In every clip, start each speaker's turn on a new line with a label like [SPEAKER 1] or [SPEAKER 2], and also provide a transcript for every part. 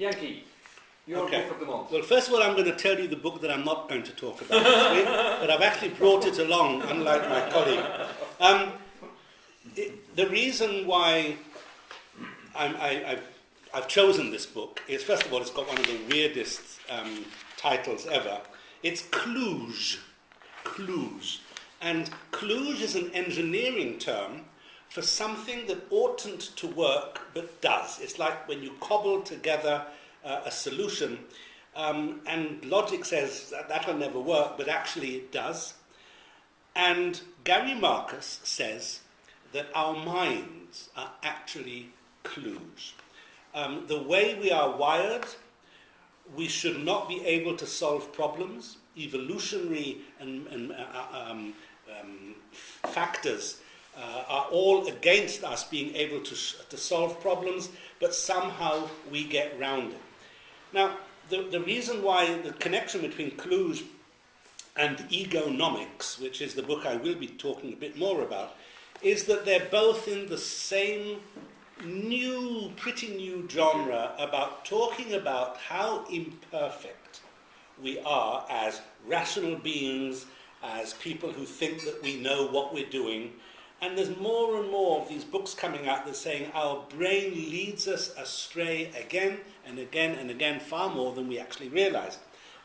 [SPEAKER 1] Yanky, your book of the month.
[SPEAKER 2] Well, first of all, I'm going to tell you the book that I'm not going to talk about this week, but I've actually brought it along, unlike my colleague. The reason why I've chosen this book is, first of all, it's got one of the weirdest titles ever. It's Kluge. Kluge. And Kluge is an engineering term for something that oughtn't to work but does. It's like when you cobble together a solution, and logic says that'll never work, but actually it does. And Gary Marcus says that our minds are actually clues. The way we are wired, we should not be able to solve problems. Evolutionary and factors are all against us being able to solve problems, but somehow we get round it. Now, the reason why the connection between Kluge and Egonomics, which is the book I will be talking a bit more about, is that they're both in the same pretty new genre about talking about how imperfect we are as rational beings, as people who think that we know what we're doing. And there's more and more of these books coming out that are saying our brain leads us astray again and again and again, far more than we actually realize.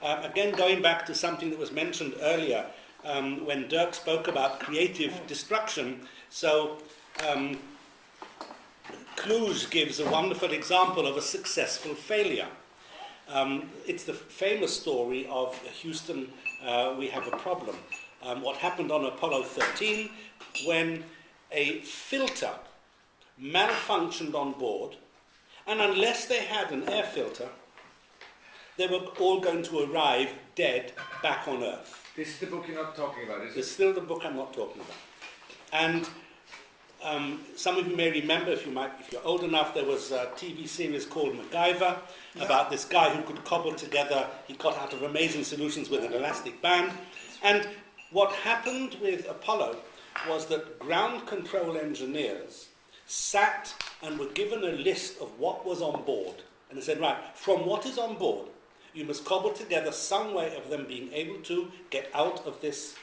[SPEAKER 2] Again, going back to something that was mentioned earlier, when Dirk spoke about creative destruction. So Kluge gives a wonderful example of a successful failure. It's the famous story of Houston, we have a problem. What happened on Apollo 13 when a filter malfunctioned on board, and unless they had an air filter, they were all going to arrive dead back on Earth.
[SPEAKER 1] This is the book you're not talking about, is it?
[SPEAKER 2] It's still the book I'm not talking about. And some of you may remember, if you're old enough, there was a TV series called MacGyver about this guy who could cobble together, he got out of amazing solutions with an elastic band. And what happened with Apollo was that ground control engineers sat and were given a list of what was on board. And they said, right, from what is on board, you must cobble together some way of them being able to get out of this,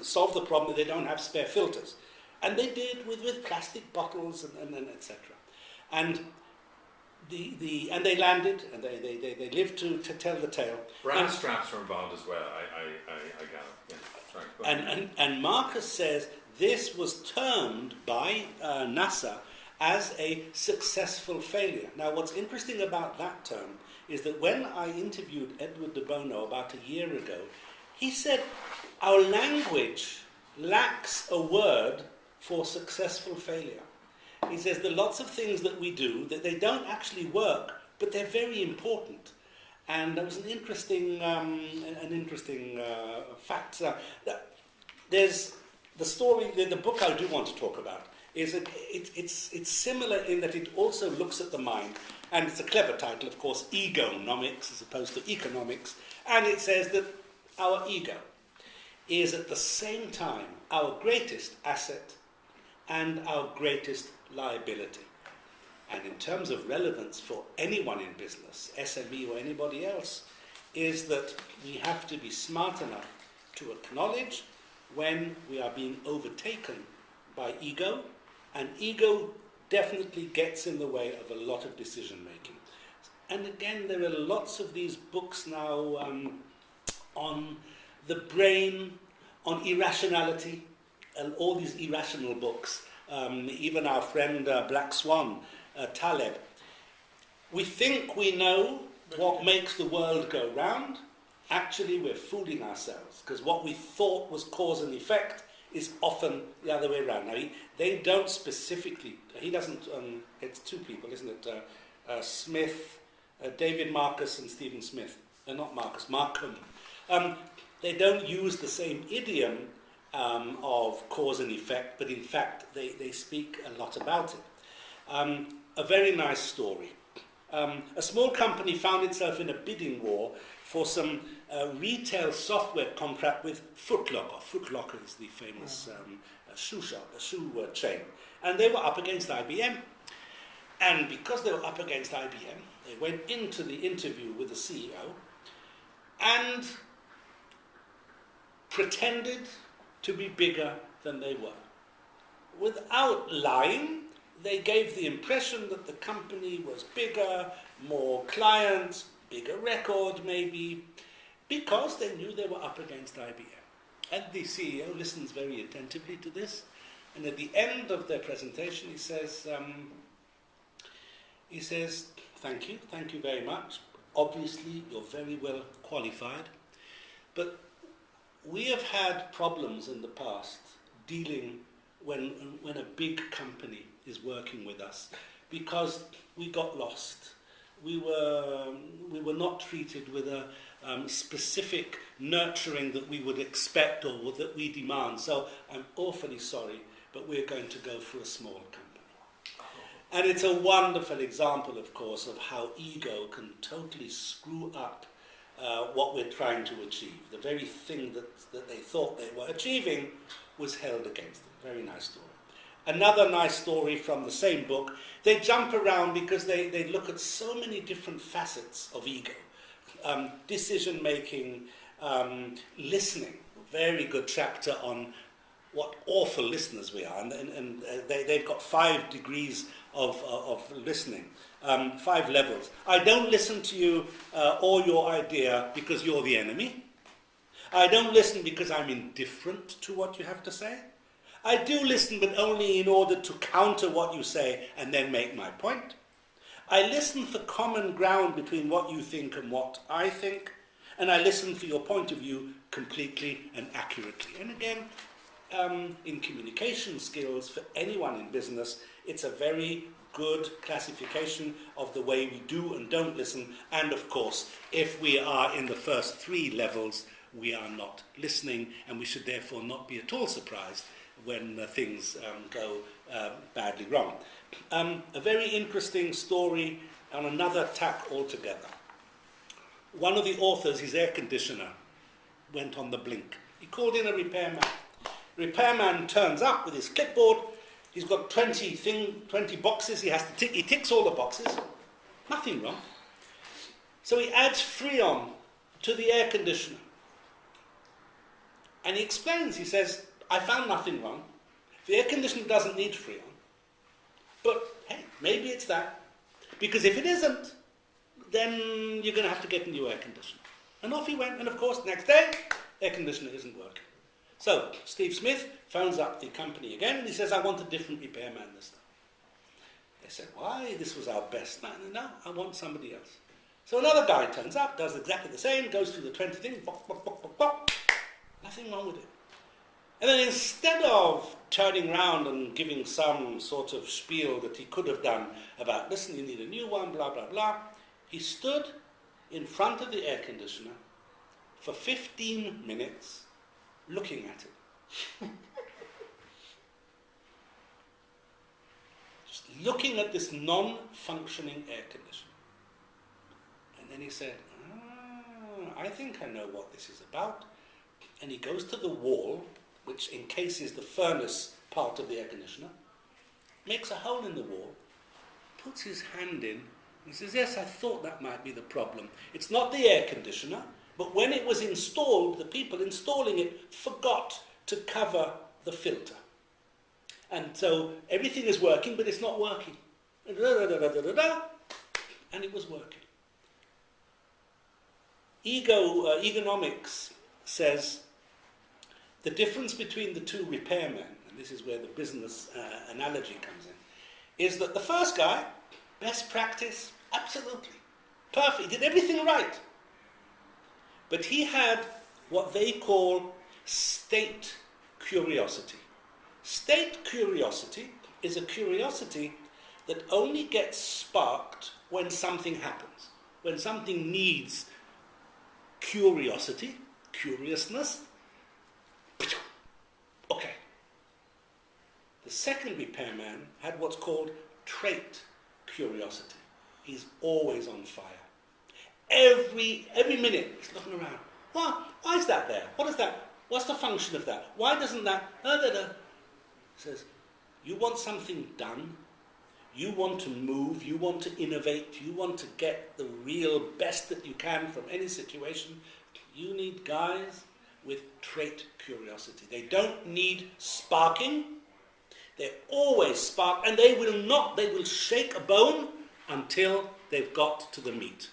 [SPEAKER 2] solve the problem that they don't have spare filters. And they did with plastic bottles and etc. And and they landed and they lived to tell the tale.
[SPEAKER 3] Brand straps were involved as well, I gather. Yeah, sorry,
[SPEAKER 2] and Marcus says this was termed by NASA as a successful failure. Now, what's interesting about that term is that when I interviewed Edward de Bono about a year ago, he said our language lacks a word for successful failure. He says there are lots of things that we do that they don't actually work, but they're very important. And that was an interesting fact. There's the story, the book I do want to talk about is it's similar in that it also looks at the mind, and it's a clever title, of course, Egonomics as opposed to Economics, and it says that our ego is at the same time our greatest asset and our greatest liability. And in terms of relevance for anyone in business, SME or anybody else, is that we have to be smart enough to acknowledge when we are being overtaken by ego, and ego definitely gets in the way of a lot of decision making. And again, there are lots of these books now on the brain, on irrationality, and all these irrational books. Even our friend Black Swan, Taleb. We think we know what makes the world go round. Actually, we're fooling ourselves, because what we thought was cause and effect is often the other way around. Now, they don't specifically, he doesn't, it's two people, isn't it? Smith, David Marcus and Steven Smith. Not Marcus, Marcum. They don't use the same idiom of cause and effect, but in fact, they speak a lot about it. A very nice story. A small company found itself in a bidding war for some retail software contract with Foot Locker. Foot Locker is the famous shoe shop, a shoe chain. And they were up against IBM. And because they were up against IBM, They went into the interview with the CEO and pretended to be bigger than they were. Without lying, they gave the impression that the company was bigger, more clients, bigger record maybe, because they knew they were up against IBM. And the CEO listens very attentively to this, and at the end of their presentation he says, thank you very much. Obviously you're very well qualified, but we have had problems in the past dealing when a big company is working with us, because we got lost. We were not treated with a specific nurturing that we would expect or that we demand. So I'm awfully sorry, but we're going to go for a small company. And it's a wonderful example, of course, of how ego can totally screw up what we're trying to achieve. The very thing that they thought they were achieving was held against them. Very nice story. Another nice story from the same book. They jump around because they look at so many different facets of ego. Decision making, listening. Very good chapter on what awful listeners we are. And they've got 5 degrees of listening. 5 levels. I don't listen to you or your idea because you're the enemy. I don't listen because I'm indifferent to what you have to say. I do listen, but only in order to counter what you say and then make my point. I listen for common ground between what you think and what I think, and I listen for your point of view completely and accurately. And again, in communication skills for anyone in business, it's a very good classification of the way we do and don't listen. And of course, if we are in the first 3 levels, we are not listening, and we should therefore not be at all surprised when things go badly wrong. A very interesting story on another tack altogether. One of the authors, his air conditioner went on the blink. He called in a repairman. Repairman turns up with his clipboard. He's got 20 boxes he has to tick. He ticks all the boxes. Nothing wrong. So he adds Freon to the air conditioner. And he explains, he says, I found nothing wrong. The air conditioner doesn't need Freon. But, hey, maybe it's that. Because if it isn't, then you're going to have to get a new air conditioner. And off he went. And, of course, next day, air conditioner isn't working. So, Steve Smith phones up the company again, and he says, I want a different repairman this time. They said, why? This was our best man. No, I want somebody else. So another guy turns up, does exactly the same, goes through the 20 things, bop, bop, bop, bop, bop. Nothing wrong with it. And then instead of turning around and giving some sort of spiel that he could have done about, listen, you need a new one, blah, blah, blah, he stood in front of the air conditioner for 15 minutes looking at it. Just looking at this non-functioning air conditioner. And then he said, I think I know what this is about. And he goes to the wall, which encases the furnace part of the air conditioner, makes a hole in the wall, puts his hand in, and says, yes, I thought that might be the problem. It's not the air conditioner, but when it was installed, the people installing it forgot to cover the filter. And so everything is working, but it's not working. And it was working. Egonomics says the difference between the 2 repairmen, and this is where the business analogy comes in, is that the first guy, best practice, absolutely, perfect, he did everything right. But he had what they call state curiosity. State curiosity is a curiosity that only gets sparked when something happens, when something needs curiosity, curiousness. Okay. The second repairman had what's called trait curiosity. He's always on fire. Every minute he's looking around. Why is that there? What is that? What's the function of that? Why doesn't that? He says, you want something done? you want to move, you want to innovate, you want to get the real best that you can from any situation, you need guys with trait curiosity. They don't need sparking. They always spark, and they will shake a bone until they've got to the meat.